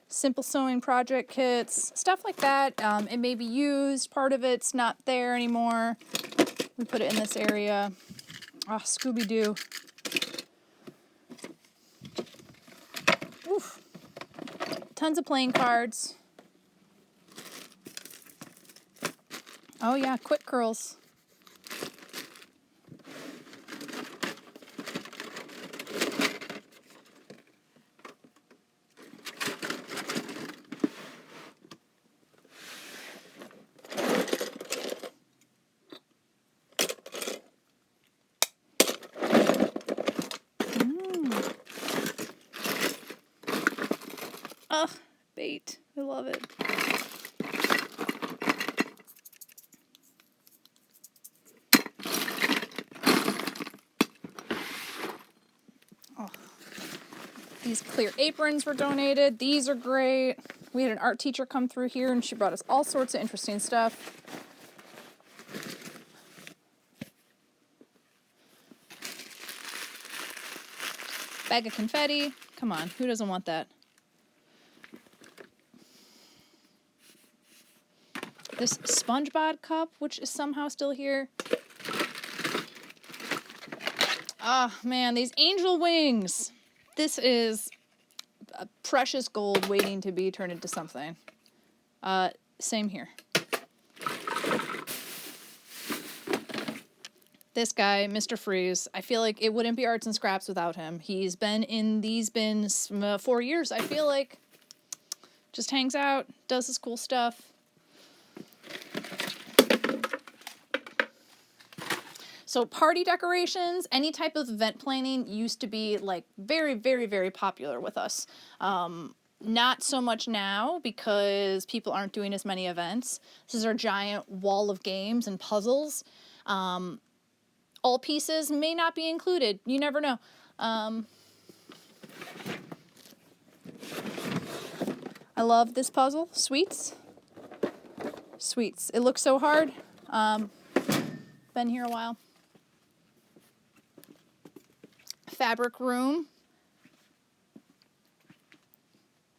Simple sewing project kits, stuff like that. It may be used, part of it's not there anymore. We put it in this area. Oh, Scooby-Doo. Oof. Tons of playing cards. Oh yeah, quick curls. Ugh, bait. I love it. Oh. These clear aprons were donated. These are great. We had an art teacher come through here and she brought us all sorts of interesting stuff. Bag of confetti. Come on, who doesn't want that? This SpongeBob cup, which is somehow still here. Ah, man, these angel wings. This is a precious gold waiting to be turned into something. Same here. This guy, Mr. Freeze, I feel like it wouldn't be Arts and Scraps without him. He's been in these bins 4 years, I feel like. Just hangs out, does his cool stuff. So party decorations, any type of event planning used to be like very, very, very popular with us. Not so much now because people aren't doing as many events. This is our giant wall of games and puzzles. All pieces may not be included. You never know. I love this puzzle. Sweets. Sweets. It looks so hard. Been here a while. Fabric room.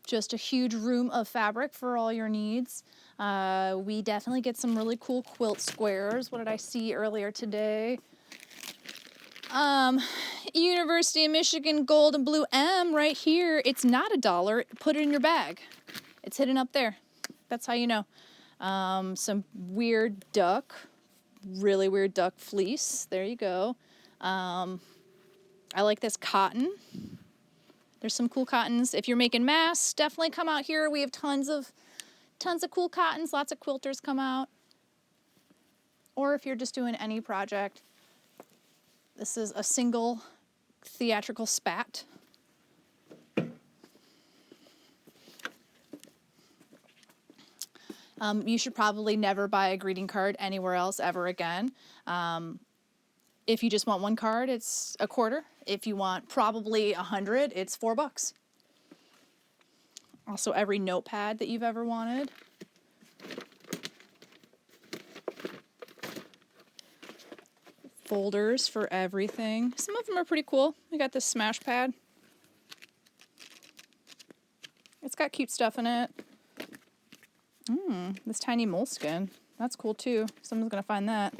Just a huge room of fabric for all your needs. We definitely get some really cool quilt squares. What did I see earlier today? University of Michigan Gold and Blue M right here. It's not $1. Put it in your bag. It's hidden up there. That's how you know. Some weird duck. Really weird duck fleece. There you go. I like this cotton. There's some cool cottons. If you're making masks, definitely come out here. We have tons of cool cottons. Lots of quilters come out. Or if you're just doing any project, this is a single theatrical spat. You should probably never buy a greeting card anywhere else ever again. If you just want one card, it's $0.25. If you want probably 100, it's $4. Also, every notepad that you've ever wanted. Folders for everything. Some of them are pretty cool. We got this smash pad. It's got cute stuff in it. This tiny moleskin. That's cool too. Someone's gonna find that.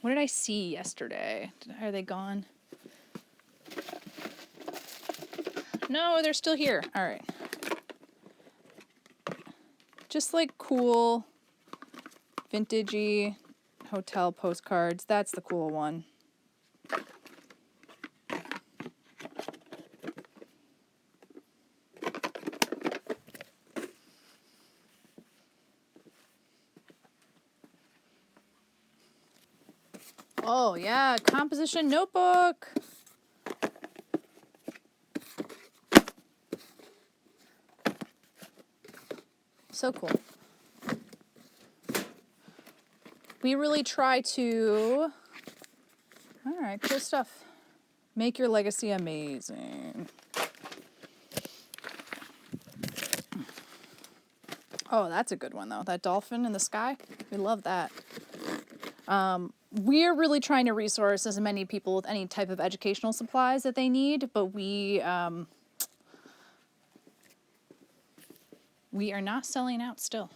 What did I see yesterday? Are they gone? No, they're still here. All right. Just like cool, vintagey hotel postcards. That's the cool one. Oh yeah, composition notebook. So cool. We really try to, all right, cool stuff. Make your legacy amazing. Oh, that's a good one though. That dolphin in the sky. We love that. We're really trying to resource as many people with any type of educational supplies that they need, but we are not selling out still.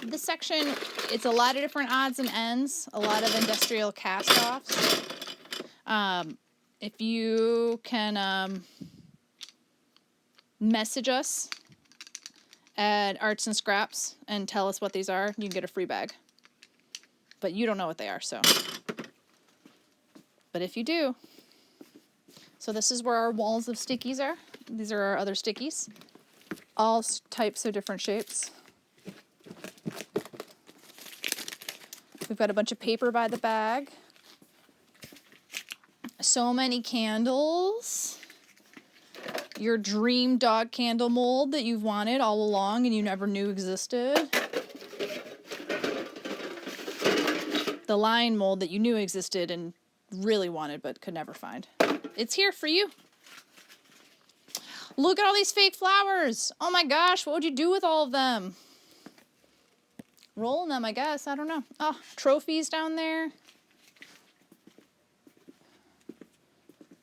This section, it's a lot of different odds and ends, a lot of industrial cast-offs. If you can message us at Arts and Scraps and tell us what these are, you can get a free bag. But you don't know what they are, so. But if you do. So this is where our walls of stickies are. These are our other stickies. All types of different shapes. We've got a bunch of paper by the bag. So many candles. Your dream dog candle mold that you've wanted all along and you never knew existed. The lion mold that you knew existed and really wanted but could never find. It's here for you. Look at all these fake flowers. Oh my gosh, what would you do with all of them? Rolling them, I guess. I don't know. Oh, trophies down there.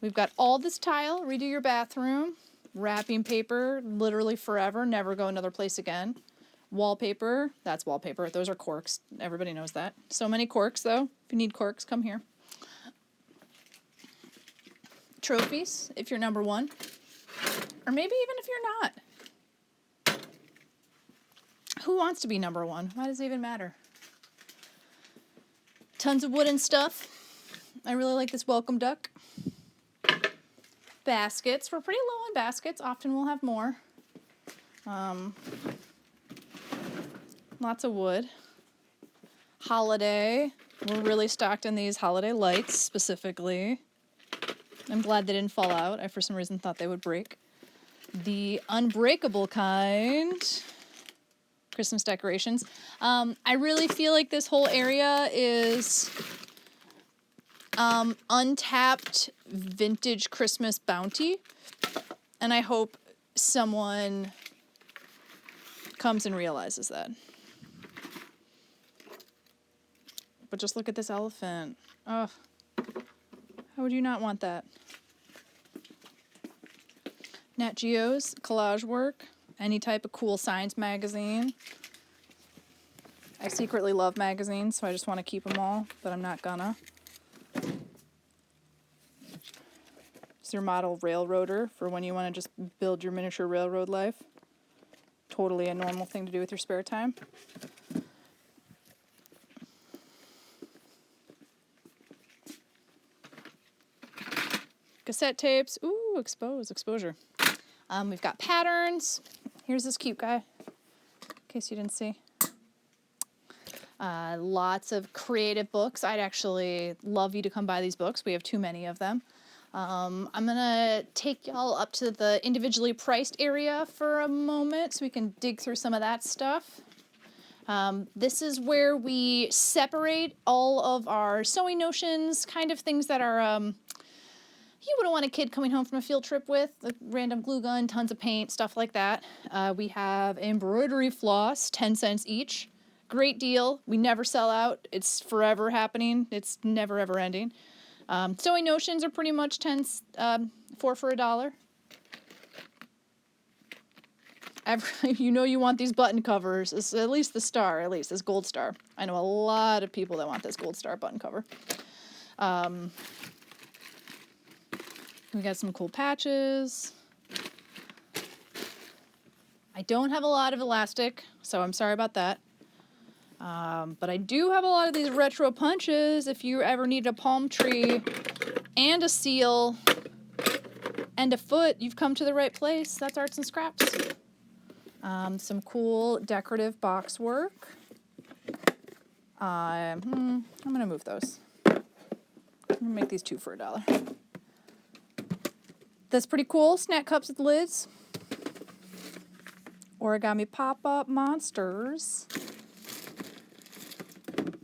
We've got all this tile. Redo your bathroom. Wrapping paper, literally forever. Never go another place again. Wallpaper. That's wallpaper. Those are corks. Everybody knows that. So many corks, though. If you need corks, come here. Trophies, if you're number one. Or maybe even if you're not. Who wants to be number one? Why does it even matter? Tons of wooden stuff. I really like this welcome duck. Baskets. We're pretty low on baskets. Often we'll have more. Lots of wood. Holiday. We're really stocked in these holiday lights specifically. I'm glad they didn't fall out. I, for some reason, thought they would break. The unbreakable kind. Christmas decorations. I really feel like this whole area is untapped vintage Christmas bounty. And I hope someone comes and realizes that. But just look at this elephant. Oh, how would you not want that? Nat Geo's collage work. Any type of cool science magazine. I secretly love magazines, so I just want to keep them all, but I'm not gonna. It's your model railroader for when you want to just build your miniature railroad life. Totally a normal thing to do with your spare time. Cassette tapes. Ooh, exposure. We've got patterns. Here's this cute guy, in case you didn't see. Lots of creative books. I'd actually love you to come buy these books. We have too many of them. I'm gonna take y'all up to the individually priced area for a moment so we can dig through some of that stuff. This is where we separate all of our sewing notions, kind of things that are, you wouldn't want a kid coming home from a field trip with, like random glue gun, tons of paint, stuff like that. We have embroidery floss, 10 cents each. Great deal. We never sell out. It's forever happening. It's never ever ending. Sewing notions are pretty much 4 for $1. You know you want these button covers. It's at least the star, at least this gold star. I know a lot of people that want this gold star button cover. We got some cool patches. I don't have a lot of elastic, so I'm sorry about that. But I do have a lot of these retro punches. If you ever need a palm tree and a seal and a foot, you've come to the right place. That's Arts and Scraps. Some cool decorative box work. I'm gonna move those. I'm gonna make these 2 for $1. That's pretty cool. Snack cups with lids. Origami pop-up monsters.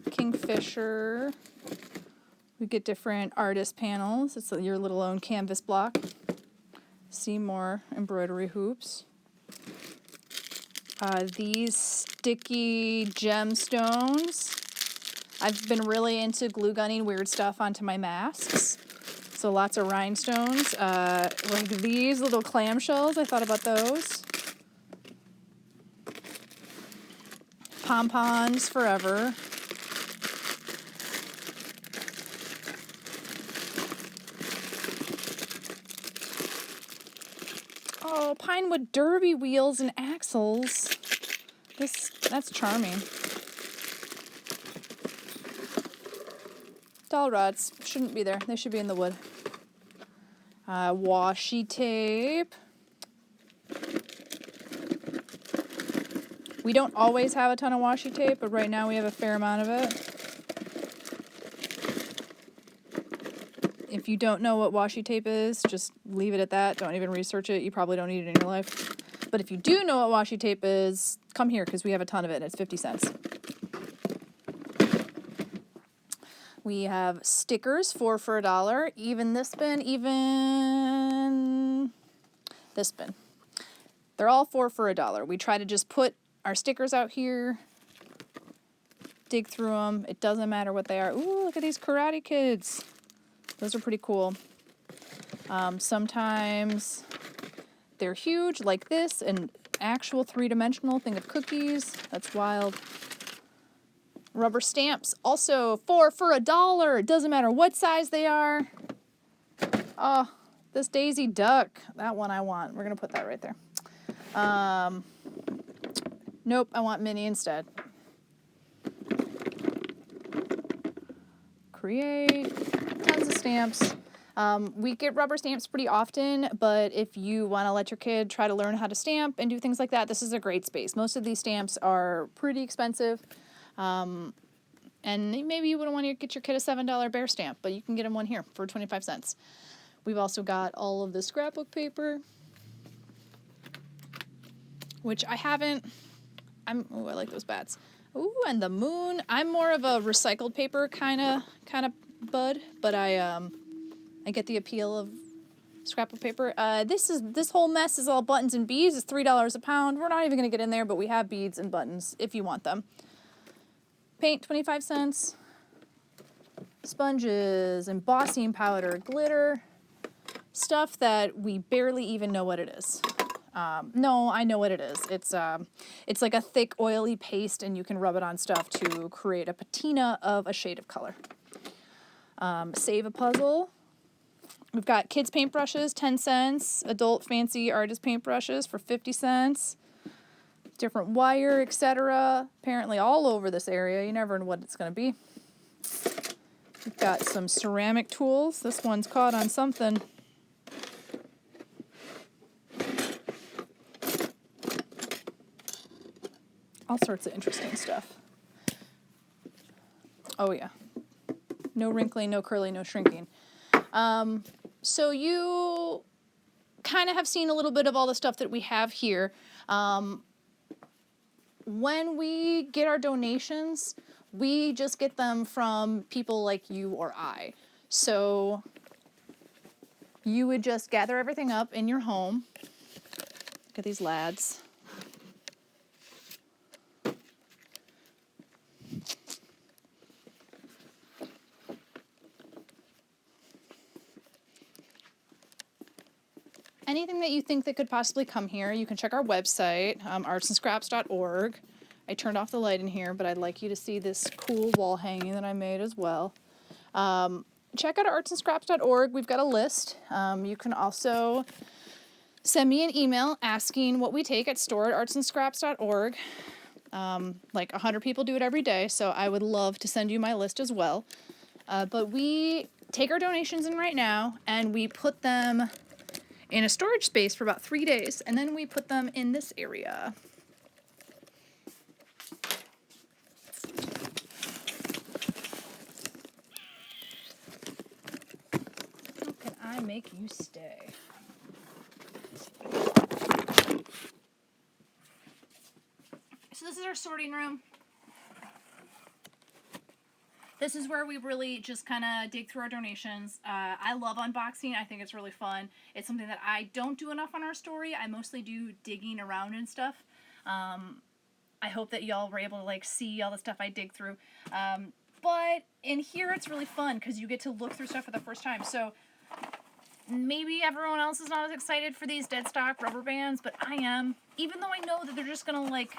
Kingfisher. We get different artist panels. It's your little own canvas block. See more embroidery hoops. These sticky gemstones. I've been really into glue gunning weird stuff onto my masks. So lots of rhinestones. Like these little clamshells, I thought about those. Pom-poms forever. Oh, Pinewood derby wheels and axles. That's charming. Dowel rods shouldn't be there. They should be in the wood. Washi tape. We don't always have a ton of washi tape, but right now we have a fair amount of it. If you don't know what washi tape is, just leave it at that. Don't even research it. You probably don't need it in your life. But if you do know what washi tape is, come here because we have a ton of it and it's 50 cents. We have stickers, 4 for $1. Even this bin, even this bin. They're all 4 for $1. We try to just put our stickers out here, dig through them. It doesn't matter what they are. Ooh, look at these Karate Kids. Those are pretty cool. Sometimes they're huge, like this, an actual 3-dimensional thing of cookies. That's wild. Rubber stamps, also 4 for $1. It doesn't matter what size they are. Oh, this Daisy Duck. That one I want. We're going to put that right there. Nope, I want Minnie instead. Create. Tons of stamps. We get rubber stamps pretty often, but if you want to let your kid try to learn how to stamp and do things like that, this is a great space. Most of these stamps are pretty expensive. And maybe you wouldn't want to get your kid a $7 bear stamp, but you can get him one here for 25 cents. We've also got all of the scrapbook paper, which I haven't. Oh, I like those bats. Ooh, and the moon. I'm more of a recycled paper kind of bud, but I get the appeal of scrapbook paper. This whole mess is all buttons and beads. It's $3 a pound. We're not even going to get in there, but we have beads and buttons if you want them. Paint, 25 cents. Sponges, embossing powder, glitter. Stuff that we barely even know what it is. No, I know what it is. It's like a thick, oily paste, and you can rub it on stuff to create a patina of a shade of color. Save a puzzle. We've got kids paintbrushes, 10 cents. Adult fancy artist paintbrushes for 50 cents. Different wire, etc. Apparently all over this area. You never know what it's going to be. We've got some ceramic tools. This one's caught on something. All sorts of interesting stuff. Oh yeah. No wrinkling, no curling, no shrinking. So you kind of have seen a little bit of all the stuff that we have here. When we get our donations, we just get them from people like you or I. So you would just gather everything up in your home. Look at these lads. Anything that you think that could possibly come here, you can check our website, artsandscraps.org. I turned off the light in here, but I'd like you to see this cool wall hanging that I made as well. Check out artsandscraps.org. We've got a list. You can also send me an email asking what we take at store@artsandscraps.org. Like 100 people do it every day, so I would love to send you my list as well. But we take our donations in right now, and we put them in a storage space for about 3 days, and then we put them in this area. How can I make you stay? So this is our sorting room. This is where we really just kind of dig through our donations. I love unboxing. I think it's really fun. It's something that I don't do enough on our story. I mostly do digging around and stuff. I hope that y'all were able to like see all the stuff I dig through. But in here it's really fun because you get to look through stuff for the first time. So maybe everyone else is not as excited for these dead stock rubber bands, but I am. Even though I know that they're just gonna like,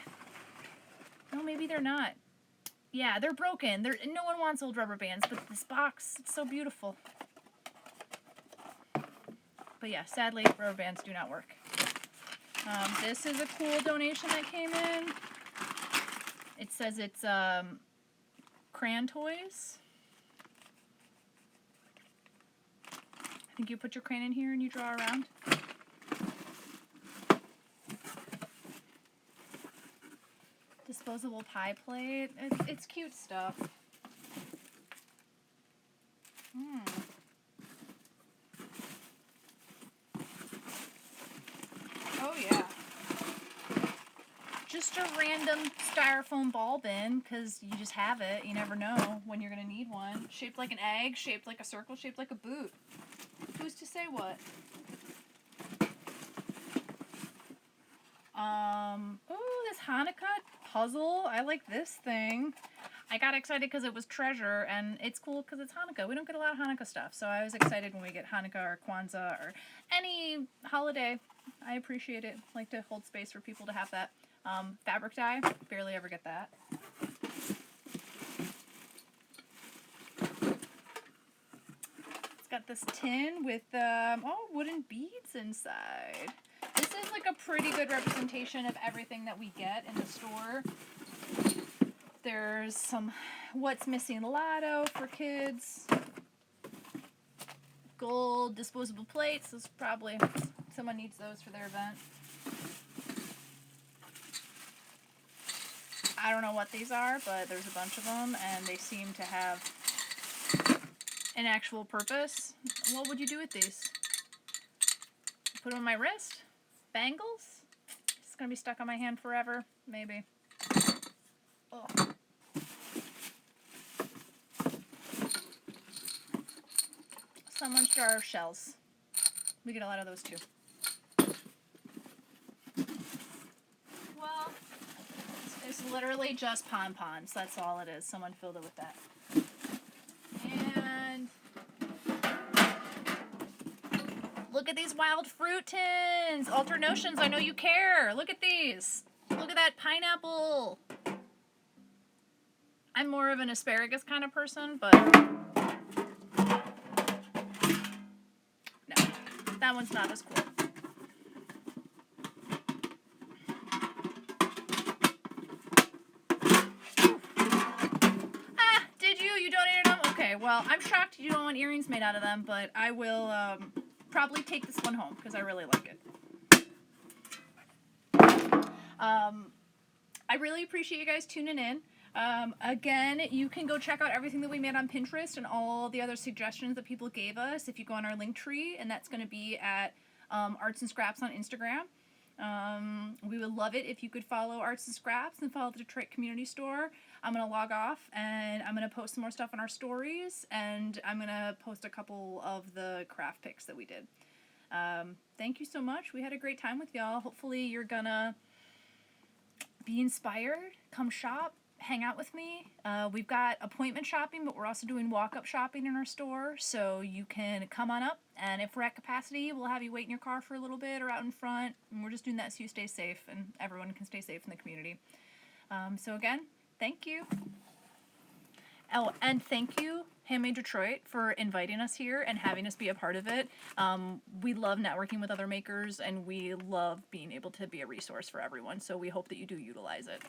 no, maybe they're not. Yeah, they're broken. No one wants old rubber bands, but this box, it's so beautiful. But yeah, sadly, rubber bands do not work. This is a cool donation that came in. It says it's Crayon Toys. I think you put your crayon in here and you draw around. Disposable pie plate. It's cute stuff. Oh yeah. Just a random styrofoam ball bin, because you just have it. You never know when you're going to need one. Shaped like an egg, shaped like a circle, shaped like a boot. Who's to say what? Oh, this Hanukkah puzzle. I like this thing. I got excited because it was treasure, and it's cool because it's Hanukkah. We don't get a lot of Hanukkah stuff, so I was excited when we get Hanukkah or Kwanzaa or any holiday. I appreciate it. I like to hold space for people to have that. Fabric dye. Barely ever get that. It's got this tin with wooden beads inside. This is like a pretty good representation of everything that we get in the store. There's some What's Missing Lotto for kids. Gold disposable plates. This is probably, someone needs those for their event. I don't know what these are, but there's a bunch of them, and they seem to have an actual purpose. What would you do with these? Put them on my wrist? Bangles? It's gonna be stuck on my hand forever. Maybe. Oh. Someone's jar of shells. We get a lot of those too. Well, it's literally just pom-poms. That's all it is. Someone filled it with that. And look at these these wild fruit tins. Alter Notions, I know you care. Look at these. Look at that pineapple. I'm more of an asparagus kind of person, but no, that one's not as cool. Ah, did you? You donated them? Okay, well, I'm shocked you don't want earrings made out of them, but I will probably take this one home because I really like it. I really appreciate you guys tuning in. Again, you can go check out everything that we made on Pinterest and all the other suggestions that people gave us if you go on our link tree, and that's going to be at Arts and Scraps on Instagram. We would love it if you could follow Arts and Scraps and follow the Detroit Community Store. I'm going to log off and I'm going to post some more stuff on our stories, and I'm going to post a couple of the craft picks that we did. Thank you so much. We had a great time with y'all. Hopefully you're going to be inspired, come shop, hang out with me. We've got appointment shopping, but we're also doing walk-up shopping in our store, so you can come on up, and if we're at capacity, we'll have you wait in your car for a little bit or out in front, and we're just doing that so you stay safe and everyone can stay safe in the community. So again, thank you. Oh, and thank you, Handmade Detroit, for inviting us here and having us be a part of it. We love networking with other makers, and we love being able to be a resource for everyone, so we hope that you do utilize it.